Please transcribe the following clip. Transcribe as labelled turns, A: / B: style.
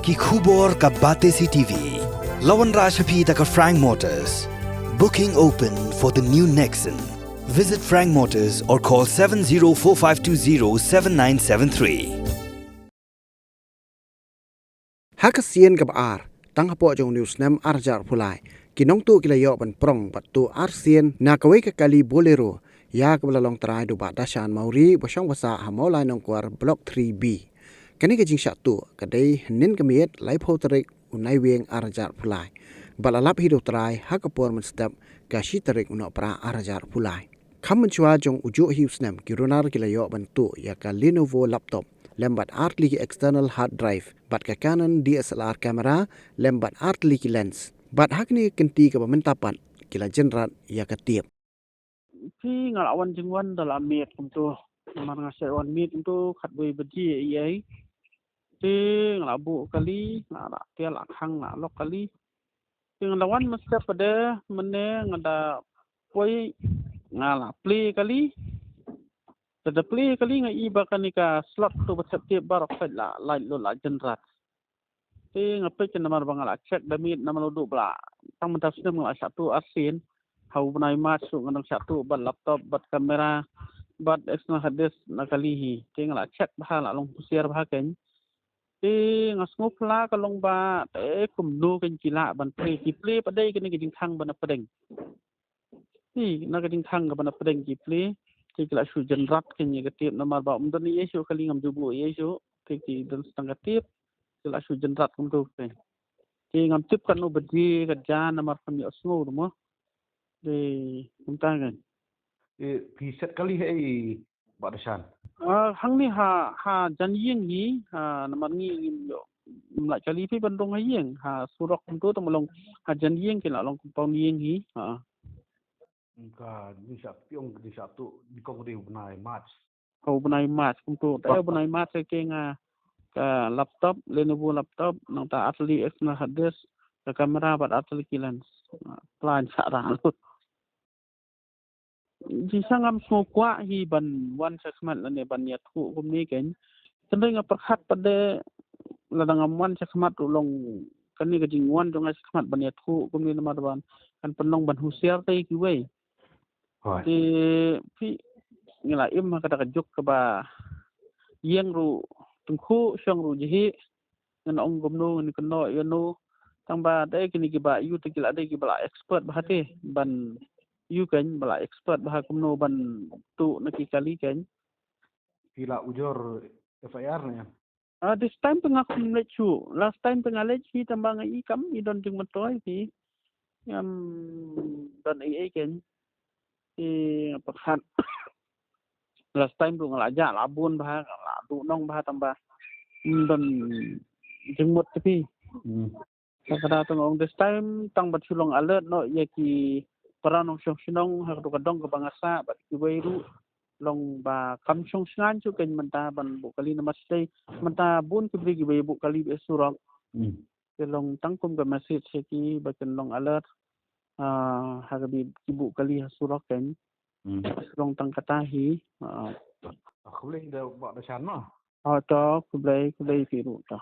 A: Ki khubor ka Bate CTV. Lawan Rashapi taka Frank Motors. Booking open for the new Nexon. Visit Frank Motors or call 7045207973.
B: Hakasian kab ar tang hapo jong news nam arjar pulai kinong tu kilayo ban prong bat tu arsian na kawai ka kali bolero ya kablalong trai do ba dashan mauri bosong basa hamolai nong kwar block 3B kani ka jing tu kadai nin kamiet lai photarik unai weng arjar pulai balalap hido trai hakapor man step ka shitarik uno pra arjar pulai kam menchua jong uju hius nam kirunar kilayo ban tu ya ka Lenovo laptop lembat art ligi external hard drive bat ka Canon DSLR camera lembat art ligi lens bat hakni kenti ka pamentapan kila jenrat ya ketiap
C: Khi ngalawan jingwan dalam meet untuk mengasihkan meet untuk khatbui beji iai ti ngalabu kali ngala tial akhang ngalok kali ti ngalawan mesti pada mene ngada poi ngala play kali tada play kali ngai ibakan ika slot tu bersetiap barok la lain lo la jenrat ti ngapai ken namar bangala check damit namal du bla tang mentap sedem ngala satu asin hau benai masuk nganong satu bat laptop bat kamera bat external hard disk nakalihi ti ngala check bahala long pusiar bahaken ti ngasngup la kalong ba te kumnu ken kila ban play ki play padai ken ki thang ban padeng ti nagading thang ban padeng ki play ti kila su jenrat ken ye ketip namar ba umdan ye su kali ngam jubu ye su ti ki dan setengah tip kila su jenrat kum tu ti ngam tip kan no bedi kerja namar kami osngu mo di kuntangan
D: Piset kali hai badasan.
C: hang ni ha jan yeng hi ha namar ngi yo mla kali pi bandong ha yeng ha surok tu tolong ha jan yeng kila long kompon yeng hi ha
D: Ka ni sa piong di satu di kong di benai match.
C: ho benai mat kum tu ta benai mat ke nga ka laptop Lenovo laptop nang ta asli external hard disk ka kamera bat asli lens plan sarang di sangam smokwa hi ban wan sakmat lane ban ya thu kum ni ken sendai nga perkhat pada ladang wan sakmat ulong kani ka jingwan dong sakmat ban ya thu kum ni namar ban kan penong ban husiar tai ki wei
D: Hoi.
C: ti pi ngila im ka ta juk ka ba yeng ru tungkhu syang ru jihi ngan ong gumno ni keno yano tamba dai kini ki ba yu te kila dai ki bala expert bahate ban yu kan bala expert bah kumno ban tu naki kali kan
D: Kila ujor FIR nya.
C: this time tengah kumlechu last time tengah lechi tamba ngai kam i don jing matoy ti yam don ai kan ti pakhat last time tu ngalaja labun bah la tu nong bah tamba don jing mot ti kada tong this time tang bat sulong alert no yaki paranong syong ha tu kadong ka bangasa bat ki weiru long ba kam syong sngan chu ken menta ban bu kali namaste menta bun ki bri ki wei bu kali be surok ke long tangkum ka message ki ba ken long alert ha ka bi ki bu kali surok ken long tang kata hi
D: Aku boleh dah badasan mah.
C: to ku blai fi ru to